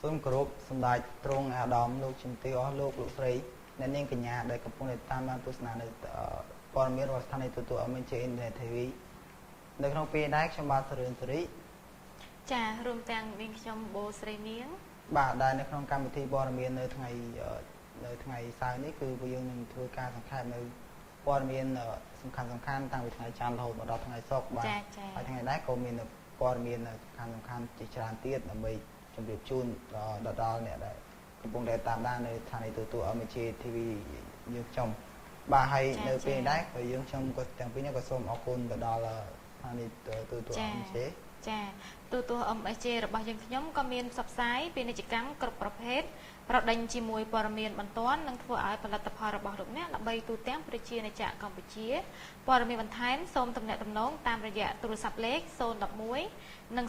សូមគោរពសម្ដេចទ្រង់អាដាមលោកជំទាវអស់លោកស្រីអ្នកនាងកញ្ញាដែលកំពុងតាមដានទស្សនានៅព័ត៌មានរបស់ស្ថានីយទូតMNJ Internet TV នៅក្នុងពេលនេះខ្ញុំបាទសរឿនសេរីចារួមទាំងនាងខ្ញុំបូស្រីនាងបាទដែលនៅក្នុងកម្មវិធីព័ត៌មាននៅថ្ងៃសៅរ៍នេះគឺពួកយើងនឹងធ្វើការសង្ខេបនៅព័ត៌មានសំខាន់តាំងពីថ្ងៃច័ន្ទរហូតមកដល់ថ្ងៃសុក្របាទហើយថ្ងៃនេះក៏មានព័ត៌មានសំខាន់ជាច្រើនទៀតដើម្បីជម្រាបជូនដល់អ្នកដែលកំពុងតែតាមដាននៅស្ថានីយទូតMNJ TV យើងខ្ញុំបាទហើយនៅពេលនេះក៏យើងខ្ញុំក៏ទាំងពីរនេះក៏សូមអរគុណទៅដល់ស្ថានីយទូតMNJ ចាទូតMNJ របស់យើងខ្ញុំក៏មានផ្សព្វផ្សាយពាណិជ្ជកម្មគ្រប់ប្រភេទប្រដេញជាមួយព័ត៌មានបន្ទាន់និងធ្វើឲ្យផលិតផលរបស់លោកអ្នកដើម្បីទូទាំងប្រជាជនកម្ពុជាព័ត៌មានបន្ថែមសូមទំនាក់ទំនងតាមរយៈទូរស័ព្ទលេខ011និង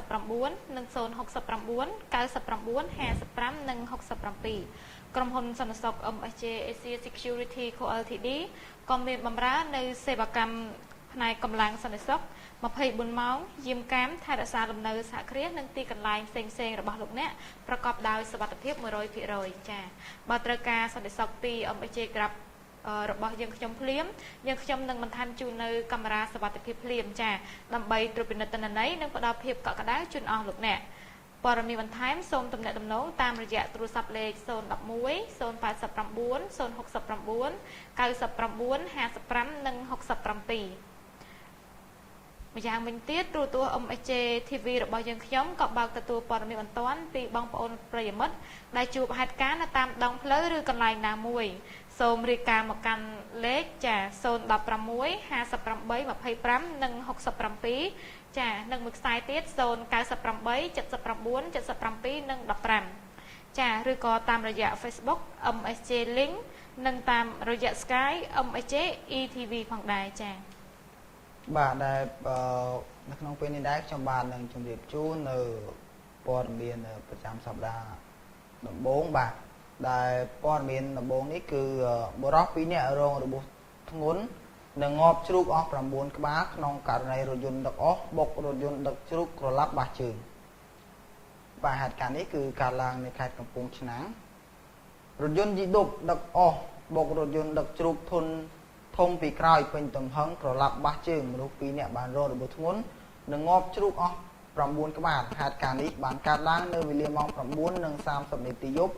089និង069 99 55និង67ក្រុមហ៊ុនសន្តិសុខ MNJ Asia Security Co Ltd ក៏មានបម្រើនៅសេវាកម្មផ្នែកកម្លាំងសន្តិសុខ24ម៉ោងយាមកាមថែរក្សាលំនៅសហគ្រាសនិងទីកន្លែងផ្សេងៗរបស់លោកអ្នកប្រកបដោយសុវត្ថិភាព 100% ចា៎បើត្រូវការសន្តិសុខពី MNJ Grab របស់យើងខ្ញុំភ្លាមយើងខ្ញុំនឹងបន្ថែមជូននៅកាមេរ៉ាសុវត្ថិភាពភ្លាមចា៎ដើម្បីត្រួតពិនិត្យទិន្នន័យនិងផ្ដល់ភាពកក់ក្ដៅជូនអស់លោកអ្នកព័ត៌មានបន្ថែមសូមទំនាក់ទំនងតាមរយៈទូរស័ព្ទលេខ011 089 069 99 55និង67ម្យ៉ាងវិញទៀតទូរទស្សន៍ MNJ TV របស់យើងខ្ញុំក៏បើកទទួលព័ត៌មានបន្ទាន់ពីបងប្អូនប្រិយមិត្តដែលជួបហេតុការណ៍នៅតាមដងផ្លូវឬកន្លែងណាមួយសូមរាយការណ៍មកកាន់លេខចា016 58 25និង67ចានិងមួយខ្សែទៀត098 79 77និង15ចាឬក៏តាមរយៈ Facebook MNJ Link និងតាមរយៈ Sky MNJ ETV ផងដែរចាបាទដែលនៅក្នុងពេលនេះដែរខ្ញុំបាននឹងជម្រាបជូននៅព័ត៌មានប្រចាំសប្តាហ៍ដំបូងបាទដែលព័ត៌មានដំបូងនេះគឺបុរស2នាក់រងរបួសធ្ងន់និងងាប់ជ្រូកអស់9ក្បាលក្នុងករណីរថយន្តដឹកអស់បុករថយន្តដឹកជ្រូកក្រឡាប់បាសជើងបាទហេតុការណ៍នេះគឺកើតឡើងនៅខេត្តកំពង់ឆ្នាំងរថយន្តយីឌុបដឹកអស់បុករថយន្តដឹកជ្រូកធុនធំពីក្រោយពេញទំហឹងក្រឡាប់បាសជើងមនុស្ស2នាក់បានរងរបួសធ្ងន់និងងាប់ជ្រូកអស់9ក្បាលហេតុការណ៍នេះបានកើតឡើងនៅវេលាម៉ោង 9:30 នាទីយប់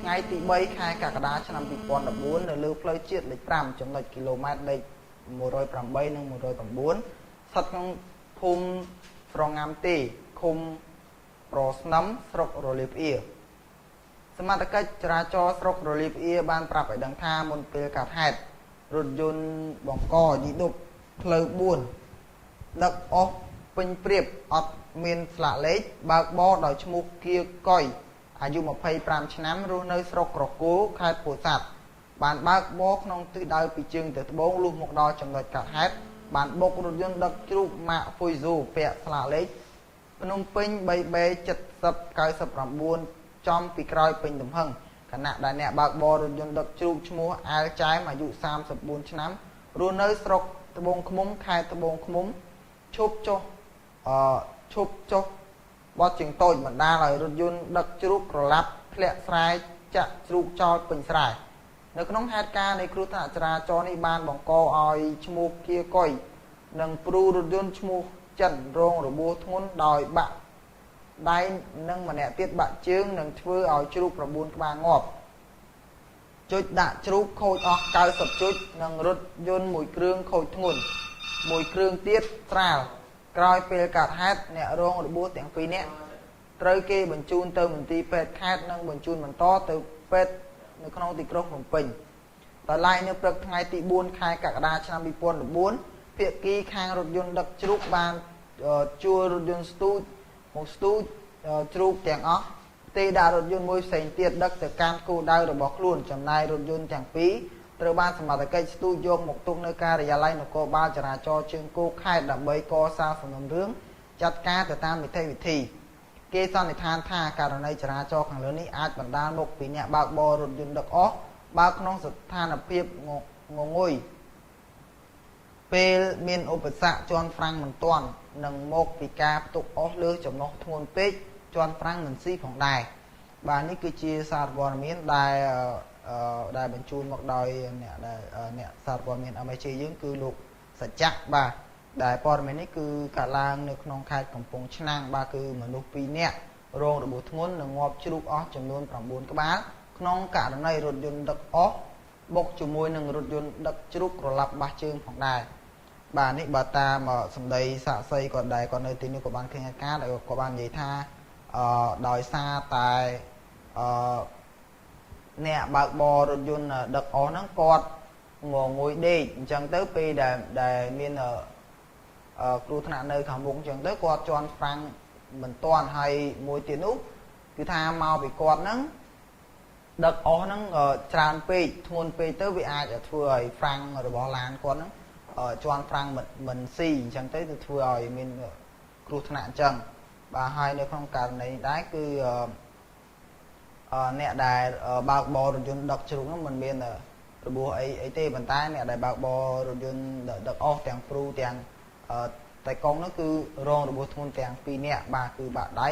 ថ្ងៃទី3ខែកក្កដាឆ្នាំ2014នៅលើផ្លូវជាតិលេខ5ចំណុចគីឡូម៉ែត្រលេខ108និង109ស្ថិតក្នុងភូមិស្រងាំទេឃុំប្រស្នឹមស្រុករលីផ្អៀសមត្ថកិច្ចចរាចរណ៍ស្រុករលីផ្អៀបានប្រាប់ឲ្យដឹងថាមុនពេលកើតហេតុរថយន្តបង្កយីឌុបផ្លូវ4ដឹកអស់ពេញព្រៀបអត់មានស្លាកលេខបើកបរដោយឈ្មោះគៀកុយអាយុ25ឆ្នាំរស់នៅស្រុកក្រគោខេត្តពោធិ៍សាត់បានបើកបរក្នុងទិសដៅពីជើងទៅត្បូងលុះមកដល់ចំណុចកាត់ហេតុបានបុករថយន្តដឹកជ្រូកម៉ាក Fuizo ពាក់ស្លាកលេខភ្នំពេញ 3B7099 ចំពីក្រោយពេញទំហឹងខណៈដែលអ្នកបើកបររថយន្តដឹកជ្រូកឈ្មោះអាលចែមអាយុ34ឆ្នាំរស់នៅស្រុកត្បូងឃ្មុំខេត្តត្បូងឃ្មុំឈប់ចុះបត់ជើងតូចបណ្ដាលឲ្យរថយន្តដឹកជ្រូកក្រឡាប់ធ្លាក់ស្រែចាក់ជ្រូកចោលពេញស្រែនៅក្នុងហេតុការណ៍នៃគ្រោះថ្នាក់ចរាចរណ៍នេះបានបង្កឲ្យឈ្មោះគៀកុយនិងព្រូរថយន្តឈ្មោះចិនរងរបួសធ្ងន់ដោយបាក់ដៃនិងម្នាក់ទៀតបាក់ជើងនិងធ្វើឲ្យជ្រូក9ក្បាលងាប់ជុចដាក់ជ្រូកខូចអស់90ជុចនិងរថយន្តមួយគ្រឿងខូចធ្ងន់មួយគ្រឿងទៀតស្រាលក្រោយពេលកើតហេតុអ្នករងរបួសទាំងពីរនាក់ត្រូវគេបញ្ជូនទៅមន្ទីរពេទ្យខេត្តនិងបញ្ជូនបន្តទៅពេទ្យនៅក្នុងទីក្រុងភ្នំពេញដល់ឡែកនៅព្រឹកថ្ងៃទី4ខែកក្កដាឆ្នាំ2014ភាគីខាងរថយន្តដឹកជ្រូកបានជួលរថយន្តស្ទូចមកស្ទូចជ្រូកទាំងអស់ទេដាក់រថយន្តមួយផ្សេងទៀតដឹកទៅកាន់គោលដៅរបស់ខ្លួនចំណែករថយន្តទាំងពីរត្រូវបានសមត្ថកិច្ចស្ទូចយកមកទុកនៅការិយាល័យនគរបាលចរាចរណ៍ជើងគោកខេត្តដើម្បីកសាងសំណុំរឿងចាត់ការទៅតាមនីតិវិធីគេសន្និដ្ឋានថាករណីចរាចរណ៍ខាងលើនេះអាចបណ្ដាលមកពីអ្នកបើកបររថយន្តដឹកអស់បើកក្នុងស្ថានភាពងងុយពេលមានឧបសគ្គជន់ហ្វ្រាំងមិនទាន់និងមកពីការផ្ទុកអស់លើចំណុះធ្ងន់ពេក ជាន់ប្រាំងមិនស៊ីផងដែរបាទនេះគឺជាសារព័ត៌មានដែលបញ្ជូនមកដោយអ្នកសារព័ត៌មាន MSJ យើងគឺលោកសច្ចៈបាទដែលព័ត៌មាននេះគឺកាលឡើងនៅក្នុងខេត្តកំពង់ឆ្នាំងបាទគឺមនុស្ស2នាក់រងរបួសធ្ងន់និងងាប់ជ្រូកអស់ចំនួន9ក្បាលក្នុងករណីរថយន្តដឹកអស់បុកជាមួយនឹងរថយន្តដឹកជ្រូកក្រឡាប់បាសជើងផងដែរបាទនេះបើតាមសម្ដីសាក់សីគាត់ដែរគាត់នៅទីនេះក៏បានឃើញការដែលគាត់បាននិយាយថាដោយសារតែអ្នកបើកបររថយន្តដឹកអស់ហ្នឹងគាត់ងងុយដេកអញ្ចឹងទៅពេលដែលមានគ្រោះថ្នាក់នៅខាងមុខអញ្ចឹងទៅគាត់ជន់ហ្វ្រាំងមិនទាន់ហើយមួយទៀតនោះគឺថាមកពីគាត់ហ្នឹងដឹកអស់ហ្នឹងច្រើនពេកធ្ងន់ពេកទៅវាអាចធ្វើឲ្យហ្វ្រាំងរបស់ឡានគាត់ហ្នឹងជន់ហ្វ្រាំងមិនស៊ីអញ្ចឹងទៅធ្វើឲ្យមានគ្រោះថ្នាក់អញ្ចឹងបាទហើយនៅក្នុងករណីនេះដែរគឺអ្នកដែលបើកបររថយន្តដឹកជ្រូកហ្នឹងមិនមានរបួសអីទេប៉ុន្តែអ្នកដែលបើកបររថយន្តដឹកអស់ទាំងព្រូទាំងតែកងនោះគឺរងរបួសធ្ងន់ទាំង2នាក់បាទគឺបាក់ដៃ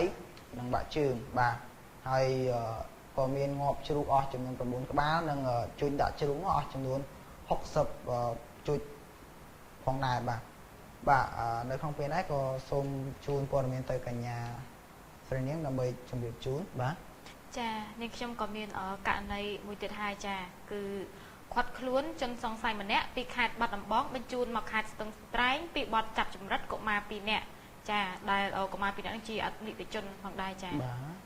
និងបាក់ជើងបាទហើយក៏មានងាប់ជ្រូកអស់ចំនួន9ក្បាលនិងជួញដាក់ជ្រូកអស់ចំនួន60ជួចផងដែរបាទនៅក្នុងពេលនេះក៏សូមជូនព័ត៌មានទៅកញ្ញាស្រីនាងដើម្បីជម្រាបជូនបាទចានាងខ្ញុំក៏មានករណីមួយទៀតហើយចាគឺខាត់ខ្លួនជនសង្ស័យម្នាក់ពីខេត្តបាត់ដំបងបញ្ជូនមកខេត្តស្ទឹងត្រែងពីបទចាប់ចម្រិតកុមារ2នាក់ចាដែលកុមារ2នាក់នេះជាអនិច្ចជនផងដែរចាបាទ